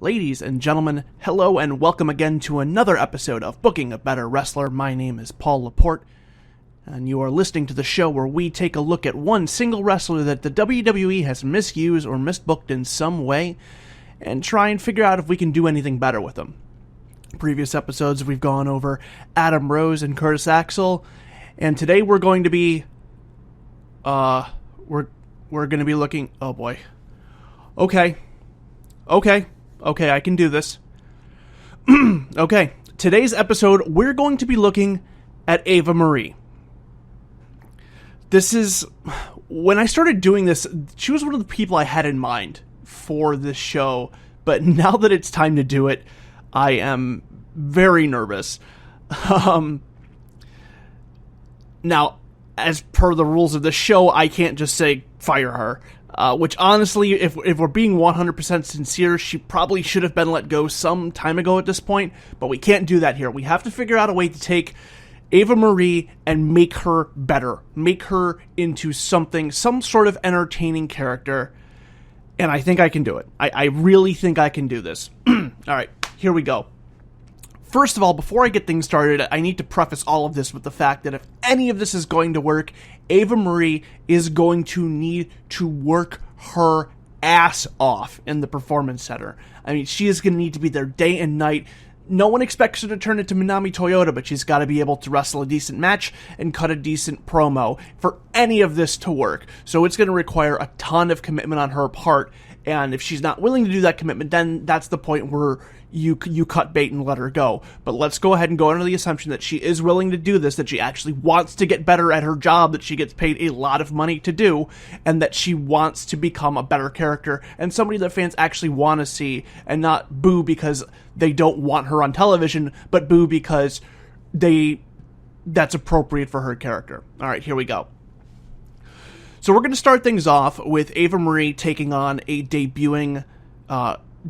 Ladies and gentlemen, hello and welcome again to another episode of Booking a Better Wrestler. My name is Paul Laporte, and you are listening to the show where we take a look at one single wrestler that the WWE has misused or misbooked in some way, and try and figure out if we can do anything better with them. Previous episodes we've gone over Adam Rose and Curtis Axel, and today we're going to be, we're going to be looking, oh boy, okay, I can do this. Okay, today's episode, we're going to be looking at Ava Marie. This is, when I started doing this, she was one of the people I had in mind for this show, but now that it's time to do it, I am very nervous. Now, as per the rules of the show, I can't just say, fire her. Which honestly, if we're being 100% sincere, she probably should have been let go some time ago at this point, but we can't do that here. We have to figure out a way to take Ava Marie and make her better. Make her into something, some sort of entertaining character, and I think I can do it. I really think I can do this. Alright, here we go. First of all, before I get things started, I need to preface all of this with the fact that if any of this is going to work, Ava Marie is going to need to work her ass off in the Performance Center. I mean, she is going to need to be there day and night. No one expects her to turn into Minami Toyota, but she's got to be able to wrestle a decent match and cut a decent promo for any of this to work. So it's going to require a ton of commitment on her part, and if she's not willing to do that commitment, then that's the point where you cut bait and let her go. But let's go ahead and go under the assumption that she is willing to do this, that she actually wants to get better at her job, that she gets paid a lot of money to do, and that she wants to become a better character and somebody that fans actually want to see, and not boo because they don't want her on television, but boo because that's appropriate for her character. Alright, here we go. So we're going to start things off with Ava Marie taking on a debuting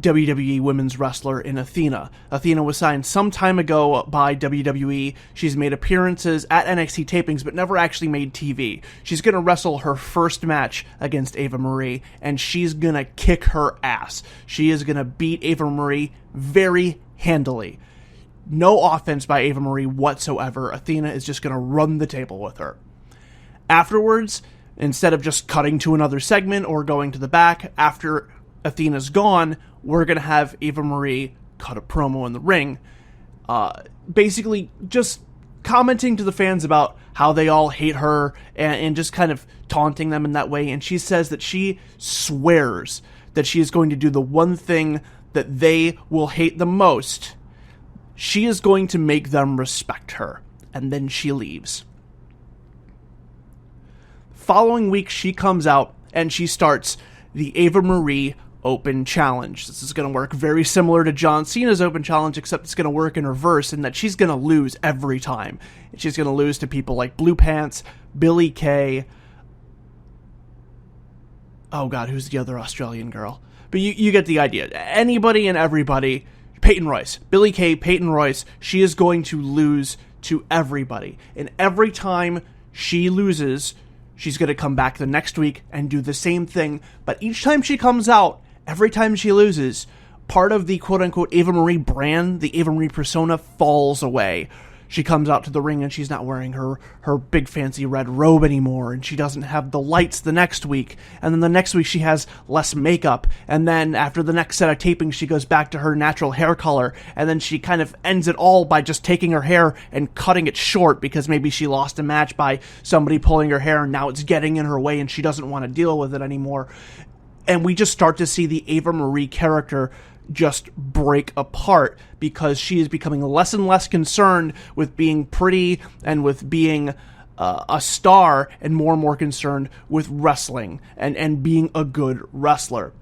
WWE women's wrestler in Athena. Athena was signed some time ago by WWE. She's made appearances at NXT tapings, but never actually made TV. She's going to wrestle her first match against Ava Marie, and she's going to kick her ass. She is going to beat Ava Marie very handily. No offense by Ava Marie whatsoever. Athena is just going to run the table with her. Afterwards, instead of just cutting to another segment or going to the back, after Athena's gone, we're going to have Ava Marie cut a promo in the ring, basically just commenting to the fans about how they all hate her and just kind of taunting them in that way. And she says that she swears that she is going to do the one thing that they will hate the most. She is going to make them respect her. And then she leaves. Following week, she comes out and she starts the Ava Marie Open Challenge. This is going to work very similar to John Cena's Open Challenge, except it's going to work in reverse in that she's going to lose every time. She's going to lose to people like Blue Pants, Billie Kay. Oh god, who's the other Australian girl? But you get the idea. Anybody and everybody. Peyton Royce. Billie Kay, Peyton Royce. She is going to lose to everybody. And every time she loses, she's going to come back the next week and do the same thing. But each time she comes out, every time she loses, part of the quote-unquote Ava Marie brand, the Ava Marie persona, falls away. She comes out to the ring and she's not wearing her big fancy red robe anymore, and she doesn't have the lights the next week, and then the next week she has less makeup, and then after the next set of tapings she goes back to her natural hair color, and then she kind of ends it all by just taking her hair and cutting it short because maybe she lost a match by somebody pulling her hair and now it's getting in her way and she doesn't want to deal with it anymore. And we just start to see the Ava Marie character just break apart because she is becoming less and less concerned with being pretty and with being a star, and more concerned with wrestling and being a good wrestler.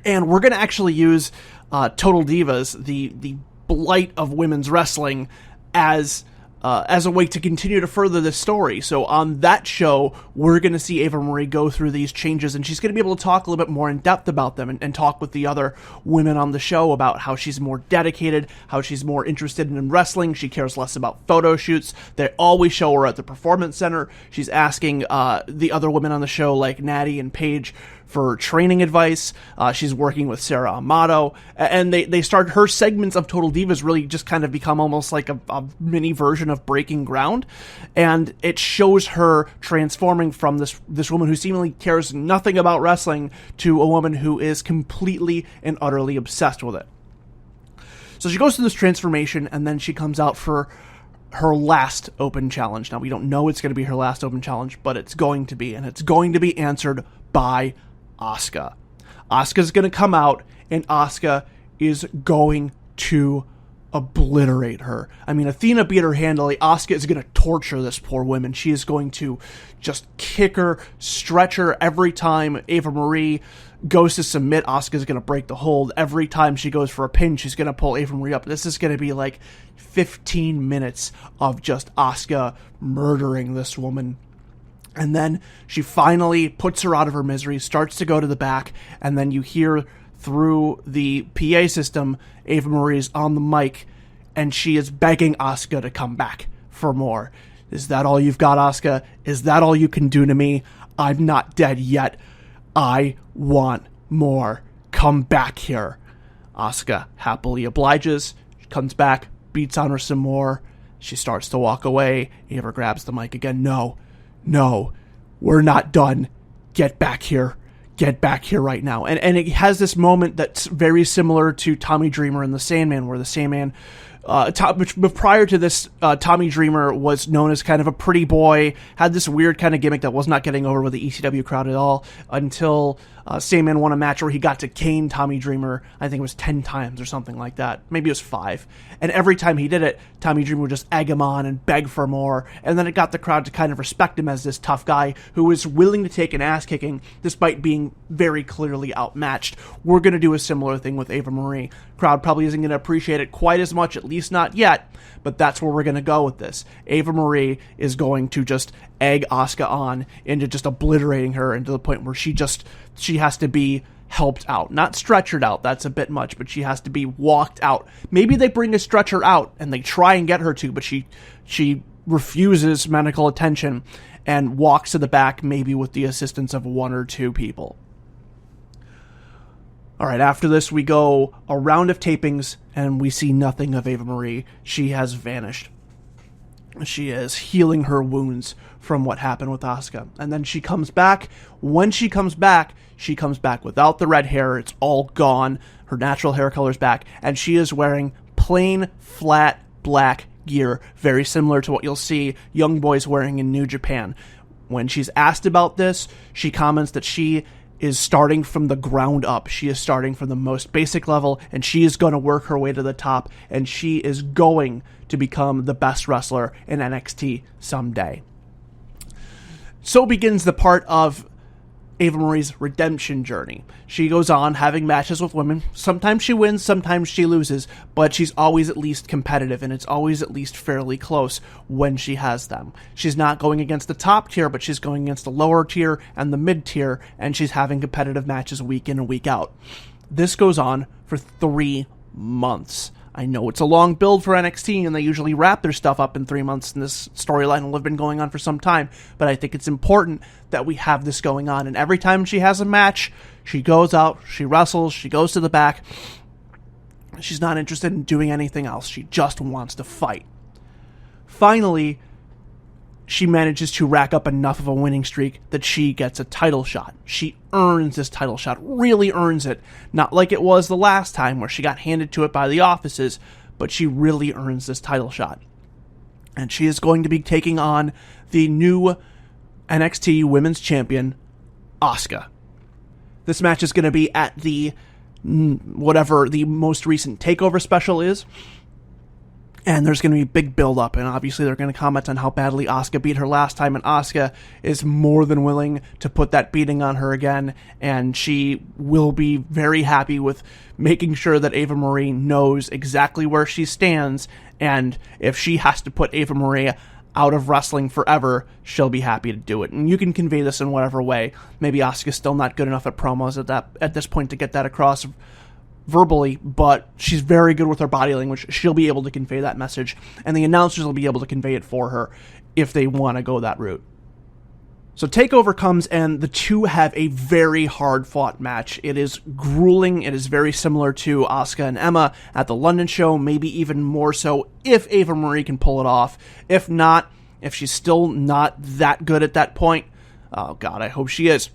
And we're going to actually use Total Divas, the blight of women's wrestling, as a way to continue to further this story. So on that show, we're going to see Ava Marie go through these changes, and she's going to be able to talk a little bit more in depth about them and talk with the other women on the show about how she's more dedicated, how she's more interested in wrestling. She cares less about photo shoots. They always show her at the Performance Center. She's asking the other women on the show, like Natty and Paige, for training advice. She's working with Sarah Amato, and they start, her segments of Total Divas really just kind of become almost like a mini version of Breaking Ground, and it shows her transforming from this woman who seemingly cares nothing about wrestling to a woman who is completely and utterly obsessed with it. So she goes through this transformation, and then she comes out for her last open challenge. Now, we don't know it's going to be her last open challenge, but it's going to be, and it's going to be answered by Asuka. Asuka's going to come out, and Asuka is going to obliterate her. I mean, Athena beat her handily. Asuka is going to torture this poor woman. She is going to just kick her, stretch her every time Ava Marie goes to submit. Asuka's going to break the hold. Every time she goes for a pin, she's going to pull Ava Marie up. This is going to be like 15 minutes of just Asuka murdering this woman. And then she finally puts her out of her misery, starts to go to the back, and then you hear through the PA system, Ava Marie's on the mic, and she is begging Asuka to come back for more. Is that all you've got, Asuka? Is that all you can do to me? I'm not dead yet. I want more. Come back here. Asuka happily obliges. She comes back, beats on her some more. She starts to walk away. Ava grabs the mic again. No, we're not done. Get back here. Get back here right now. And it has this moment that's very similar to Tommy Dreamer and the Sandman, where the Sandman, prior to this, Tommy Dreamer was known as kind of a pretty boy, had this weird kind of gimmick that was not getting over with the ECW crowd at all, until Sandman won a match where he got to cane Tommy Dreamer, I think it was 10 times or something like that. Maybe it was 5. And every time he did it, Tommy Dreamer would just egg him on and beg for more, and then it got the crowd to kind of respect him as this tough guy who was willing to take an ass-kicking despite being very clearly outmatched. We're going to do a similar thing with Ava Marie. Crowd probably isn't going to appreciate it quite as much, at least not yet, but that's where we're going to go with this. Ava Marie is going to just egg Asuka on into just obliterating her, into the point where she has to be helped out. Not stretchered out, that's a bit much, but she has to be walked out. Maybe they bring a stretcher out and they try and get her to, but she refuses medical attention and walks to the back, maybe with the assistance of 1 or 2 people. Alright, after this we go a round of tapings and we see nothing of Ava Marie. She has vanished. She is healing her wounds from what happened with Asuka. And then she comes back. When she comes back without the red hair. It's all gone. Her natural hair color's back. And she is wearing plain, flat, black gear, very similar to what you'll see young boys wearing in New Japan. When she's asked about this, she comments that she is starting from the ground up. She is starting from the most basic level, and she is going to work her way to the top, and she is going to become the best wrestler in NXT someday. So begins the part of Ava Marie's redemption journey. She goes on having matches with women. Sometimes she wins, sometimes she loses, but she's always at least competitive, and it's always at least fairly close when she has them. She's not going against the top tier, but she's going against the lower tier and the mid tier, and she's having competitive matches week in and week out. This goes on for 3 months. I know it's a long build for NXT, and they usually wrap their stuff up in 3 months, and this storyline will have been going on for some time, but I think it's important that we have this going on, and every time she has a match, she goes out, she wrestles, she goes to the back. She's not interested in doing anything else. She just wants to fight. Finally, she manages to rack up enough of a winning streak that she gets a title shot. She earns this title shot, really earns it. Not like it was the last time where she got handed to it by the offices, but she really earns this title shot. And she is going to be taking on the new NXT Women's Champion, Asuka. This match is going to be at the whatever the most recent TakeOver special is. And there's going to be a big build-up, and obviously they're going to comment on how badly Asuka beat her last time, and Asuka is more than willing to put that beating on her again, and she will be very happy with making sure that Ava Marie knows exactly where she stands, and if she has to put Ava Marie out of wrestling forever, she'll be happy to do it. And you can convey this in whatever way. Maybe Asuka's still not good enough at promos at this point to get that across verbally, but she's very good with her body language. She'll be able to convey that message, and the announcers will be able to convey it for her if they want to go that route. So TakeOver comes, and the two have a very hard-fought match. It is grueling. It is very similar to Asuka and Emma at the London show, maybe even more so if Ava Marie can pull it off. If not, if she's still not that good at that point, oh God, I hope she is.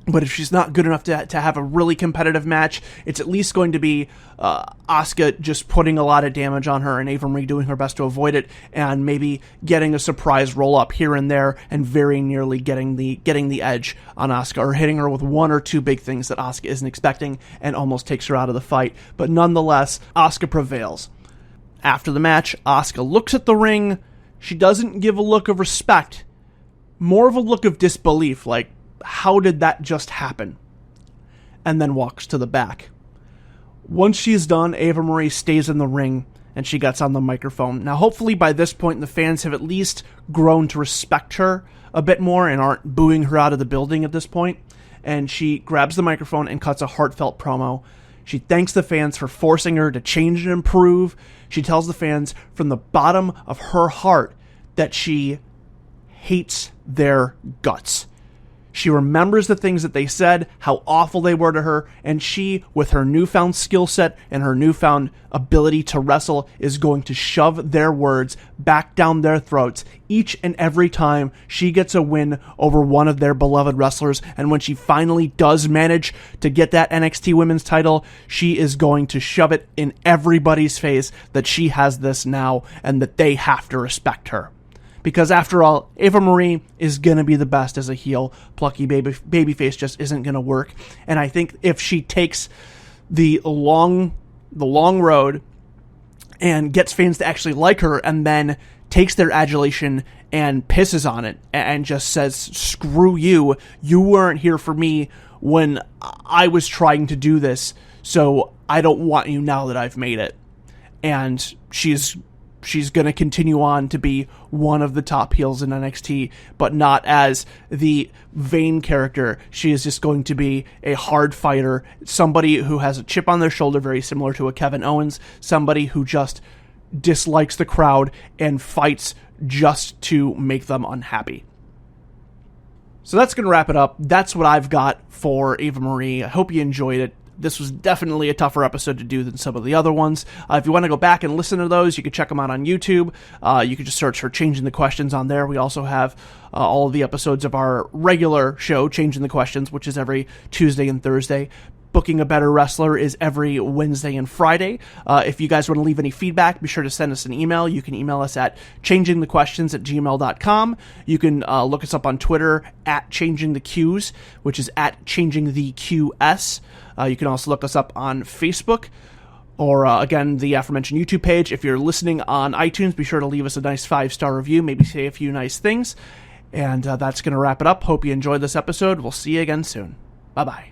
But if she's not good enough to have a really competitive match, it's at least going to be Asuka just putting a lot of damage on her and Ava Marie doing her best to avoid it, and maybe getting a surprise roll-up here and there and very nearly getting the edge on Asuka, or hitting her with one or two big things that Asuka isn't expecting and almost takes her out of the fight. But nonetheless, Asuka prevails. After the match, Asuka looks at the ring. She doesn't give a look of respect, more of a look of disbelief, like, how did that just happen? And then walks to the back. Once she's done, Ava Marie stays in the ring and she gets on the microphone. Now, hopefully by this point, the fans have at least grown to respect her a bit more and aren't booing her out of the building at this point. And she grabs the microphone and cuts a heartfelt promo. She thanks the fans for forcing her to change and improve. She tells the fans from the bottom of her heart that she hates their guts. She remembers the things that they said, how awful they were to her, and she, with her newfound skill set and her newfound ability to wrestle, is going to shove their words back down their throats each and every time she gets a win over one of their beloved wrestlers. And when she finally does manage to get that NXT Women's title, she is going to shove it in everybody's face that she has this now and that they have to respect her. Because after all, Ava Marie is going to be the best as a heel. Plucky babyface just isn't going to work. And I think if she takes the long road and gets fans to actually like her, and then takes their adulation and pisses on it and just says, screw you, you weren't here for me when I was trying to do this, so I don't want you now that I've made it. And she's going to continue on to be one of the top heels in NXT, but not as the vain character. She is just going to be a hard fighter, somebody who has a chip on their shoulder, very similar to a Kevin Owens, somebody who just dislikes the crowd and fights just to make them unhappy. So that's going to wrap it up. That's what I've got for Ava Marie. I hope you enjoyed it. This was definitely a tougher episode to do than some of the other ones. If you want to go back and listen to those, you can check them out on YouTube. You can just search for Changing the Questions on there. We also have all of the episodes of our regular show, Changing the Questions, which is every Tuesday and Thursday. Booking a Better Wrestler is every Wednesday and Friday. If you guys want to leave any feedback, be sure to send us an email. You can email us at changingthequestions@gmail.com. You can look us up on Twitter at changingtheqs, which is at changingtheqs. You can also look us up on Facebook, or again, the aforementioned YouTube page. If you're listening on iTunes, be sure to leave us a nice 5-star review, maybe say a few nice things. And that's going to wrap it up. Hope you enjoyed this episode. We'll see you again soon. Bye-bye.